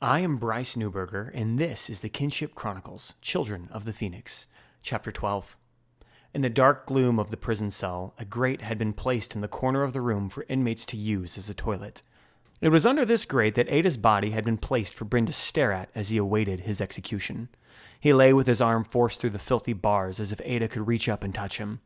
I am Bryce Newberger, and this is the Kinship Chronicles, Children of the Phoenix, Chapter 12. In the dark gloom of the prison cell, a grate had been placed in the corner of the room for inmates to use as a toilet. It was under this grate that Ada's body had been placed for Bryn to stare at as he awaited his execution. He lay with his arm forced through the filthy bars as if Ada could reach up and touch him.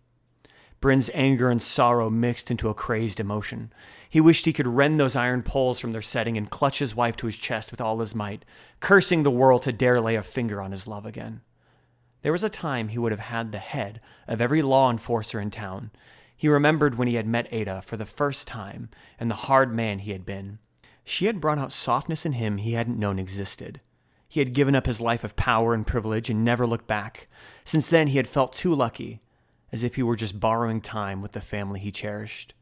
Bryn's anger and sorrow mixed into a crazed emotion. He wished he could rend those iron poles from their setting and clutch his wife to his chest with all his might, cursing the world to dare lay a finger on his love again. There was a time he would have had the head of every law enforcer in town. He remembered when he had met Ada for the first time and the hard man he had been. She had brought out softness in him he hadn't known existed. He had given up his life of power and privilege and never looked back. Since then, he had felt too lucky, as if he were just borrowing time with the family he cherished.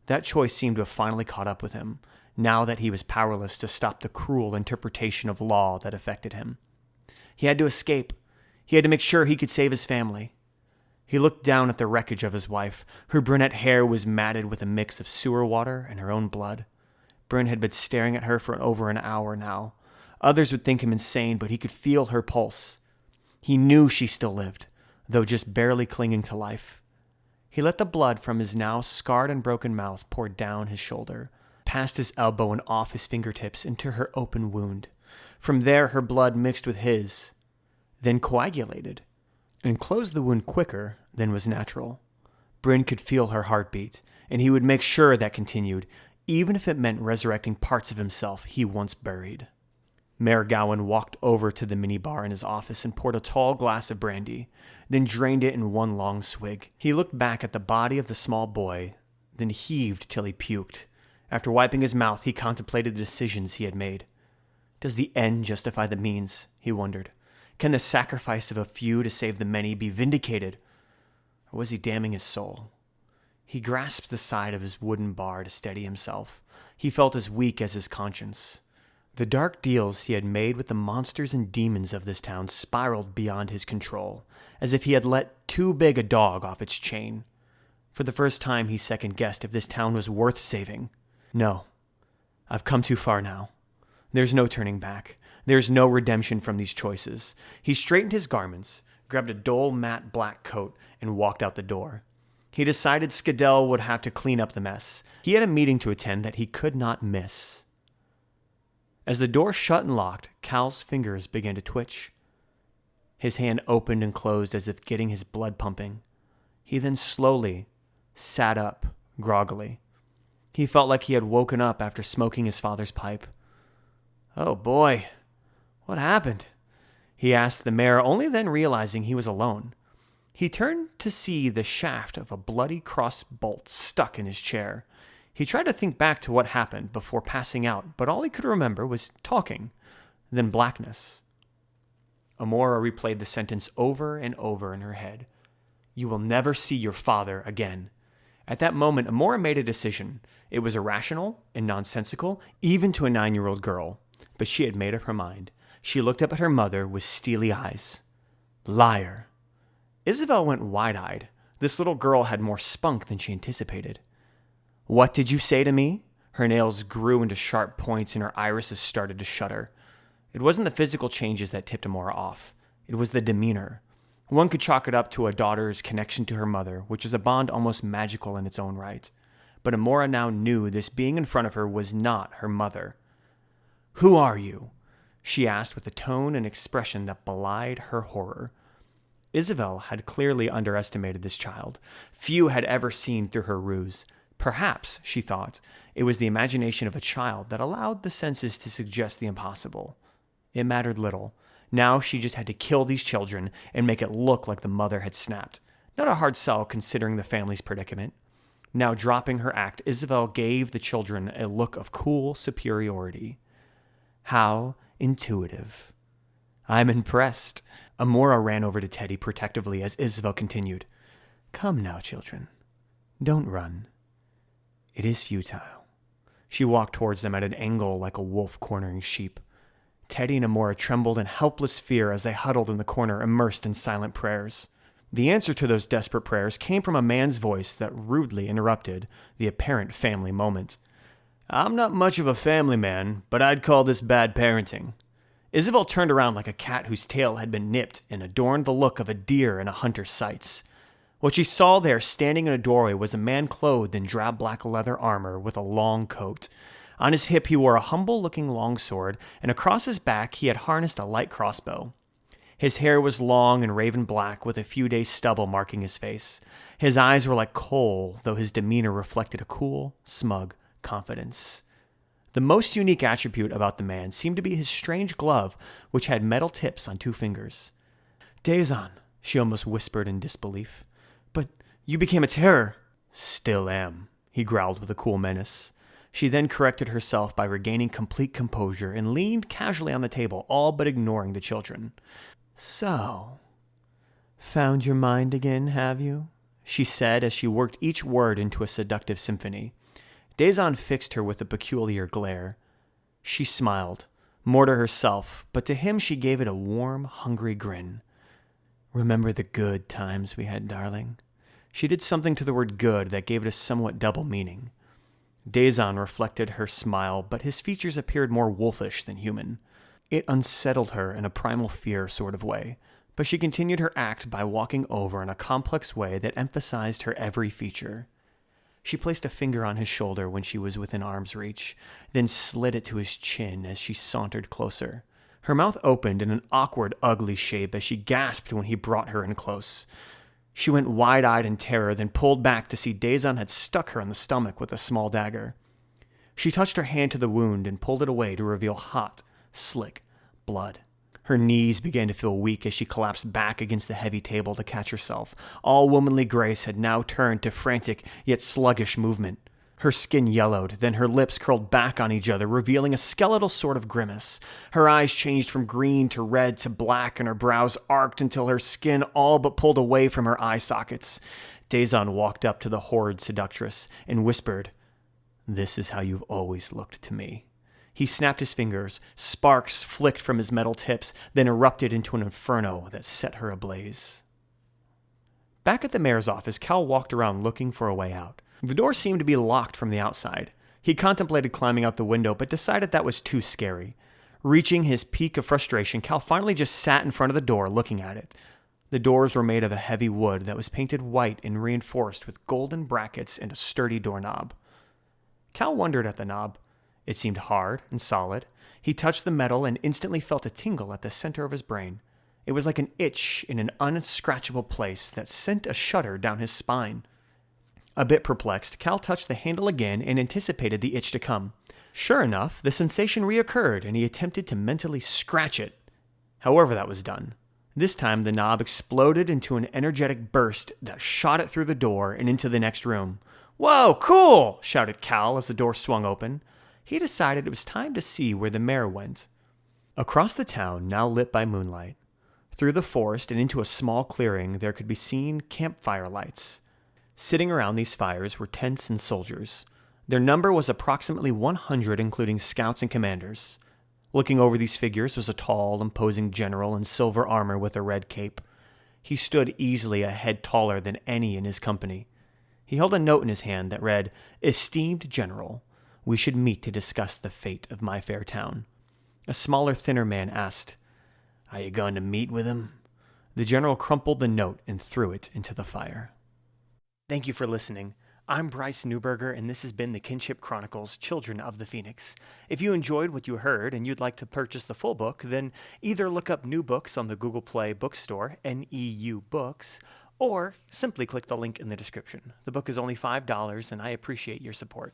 That choice seemed to have finally caught up with him, now that he was powerless to stop the cruel interpretation of law that affected him. He had to escape. He had to make sure he could save his family. He looked down at the wreckage of his wife. Her brunette hair was matted with a mix of sewer water and her own blood. Bryn had been staring at her for over an hour now. Others would think him insane, but he could feel her pulse. He knew she still lived, though just barely clinging to life. He let the blood from his now scarred and broken mouth pour down his shoulder, past his elbow and off his fingertips into her open wound. From there, her blood mixed with his, then coagulated, and closed the wound quicker than was natural. Bryn could feel her heartbeat, and he would make sure that continued, even if it meant resurrecting parts of himself he once buried. Mayor Gowan walked over to the minibar in his office and poured a tall glass of brandy, then drained it in one long swig. He looked back at the body of the small boy, then heaved till he puked. After wiping his mouth, he contemplated the decisions he had made. Does the end justify the means? He wondered. Can the sacrifice of a few to save the many be vindicated? Or was he damning his soul? He grasped the side of his wooden bar to steady himself. He felt as weak as his conscience. The dark deals he had made with the monsters and demons of this town spiraled beyond his control, as if he had let too big a dog off its chain. For the first time, he second-guessed if this town was worth saving. No, I've come too far now. There's no turning back. There's no redemption from these choices. He straightened his garments, grabbed a dull matte black coat, and walked out the door. He decided Skadel would have to clean up the mess. He had a meeting to attend that he could not miss. As the door shut and locked, Cal's fingers began to twitch. His hand opened and closed as if getting his blood pumping. He then slowly sat up, groggily. He felt like he had woken up after smoking his father's pipe. "Oh boy, what happened?" he asked the mayor, only then realizing he was alone. He turned to see the shaft of a bloody cross bolt stuck in his chair. He tried to think back to what happened before passing out, but all he could remember was talking, then blackness. Amora replayed the sentence over and over in her head. "You will never see your father again." At that moment, Amora made a decision. It was irrational and nonsensical, even to a 9-year-old girl, but she had made up her mind. She looked up at her mother with steely eyes. Liar. Isabel went wide-eyed. This little girl had more spunk than she anticipated. "What did you say to me?" Her nails grew into sharp points and her irises started to shudder. It wasn't the physical changes that tipped Amora off. It was the demeanor. One could chalk it up to a daughter's connection to her mother, which is a bond almost magical in its own right. But Amora now knew this being in front of her was not her mother. "Who are you?" she asked with a tone and expression that belied her horror. Isabel had clearly underestimated this child. Few had ever seen through her ruse. Perhaps, she thought, it was the imagination of a child that allowed the senses to suggest the impossible. It mattered little. Now she just had to kill these children and make it look like the mother had snapped. Not a hard sell considering the family's predicament. Now dropping her act, Isabel gave the children a look of cool superiority. How intuitive. "I'm impressed." Amora ran over to Teddy protectively as Isabel continued. "Come now, children. Don't run. It is futile." She walked towards them at an angle like a wolf cornering sheep. Teddy and Amora trembled in helpless fear as they huddled in the corner, immersed in silent prayers. The answer to those desperate prayers came from a man's voice that rudely interrupted the apparent family moment. I'm not much of a family man, but I'd call this bad parenting. Isabel turned around like a cat whose tail had been nipped and adorned the look of a deer in a hunter's sights. What she saw there standing in a doorway was a man clothed in drab black leather armor with a long coat. On his hip he wore a humble-looking longsword, and across his back he had harnessed a light crossbow. His hair was long and raven black, with a few days' stubble marking his face. His eyes were like coal, though his demeanor reflected a cool, smug confidence. The most unique attribute about the man seemed to be his strange glove, which had metal tips on 2 fingers. "Dazon," she almost whispered in disbelief. "But you became a terror." "Still am," he growled with a cool menace. She then corrected herself by regaining complete composure and leaned casually on the table, all but ignoring the children. "So, found your mind again, have you?" she said as she worked each word into a seductive symphony. Dazon fixed her with a peculiar glare. She smiled, more to herself, but to him she gave it a warm, hungry grin. "Remember the good times we had, darling?" She did something to the word good that gave it a somewhat double meaning. Dazon reflected her smile, but his features appeared more wolfish than human. It unsettled her in a primal fear sort of way, but she continued her act by walking over in a complex way that emphasized her every feature. She placed a finger on his shoulder when she was within arm's reach, then slid it to his chin as she sauntered closer. Her mouth opened in an awkward, ugly shape as she gasped when he brought her in close. She went wide-eyed in terror, then pulled back to see Dazon had stuck her in the stomach with a small dagger. She touched her hand to the wound and pulled it away to reveal hot, slick blood. Her knees began to feel weak as she collapsed back against the heavy table to catch herself. All womanly grace had now turned to frantic yet sluggish movement. Her skin yellowed, then her lips curled back on each other, revealing a skeletal sort of grimace. Her eyes changed from green to red to black, and her brows arched until her skin all but pulled away from her eye sockets. Dazon walked up to the horrid seductress and whispered, "This is how you've always looked to me." He snapped his fingers. Sparks flicked from his metal tips, then erupted into an inferno that set her ablaze. Back at the mayor's office, Cal walked around looking for a way out. The door seemed to be locked from the outside. He contemplated climbing out the window, but decided that was too scary. Reaching his peak of frustration, Cal finally just sat in front of the door looking at it. The doors were made of a heavy wood that was painted white and reinforced with golden brackets and a sturdy doorknob. Cal wondered at the knob. It seemed hard and solid. He touched the metal and instantly felt a tingle at the center of his brain. It was like an itch in an unscratchable place that sent a shudder down his spine. A bit perplexed, Cal touched the handle again and anticipated the itch to come. Sure enough, the sensation reoccurred, and he attempted to mentally scratch it. However that was done. This time, the knob exploded into an energetic burst that shot it through the door and into the next room. "Whoa, cool!" shouted Cal as the door swung open. He decided it was time to see where the mayor went. Across the town, now lit by moonlight, through the forest and into a small clearing, there could be seen campfire lights. Sitting around these fires were tents and soldiers. Their number was approximately 100, including scouts and commanders. Looking over these figures was a tall, imposing general in silver armor with a red cape. He stood easily a head taller than any in his company. He held a note in his hand that read, "Esteemed General, we should meet to discuss the fate of my fair town." A smaller, thinner man asked, "Are you going to meet with him?" The general crumpled the note and threw it into the fire. Thank you for listening. I'm Bryce Newberger, and this has been the Kinship Chronicles, Children of the Phoenix. If you enjoyed what you heard and you'd like to purchase the full book, then either look up New Books on the Google Play bookstore, NEU Books, or simply click the link in the description. The book is only $5, and I appreciate your support.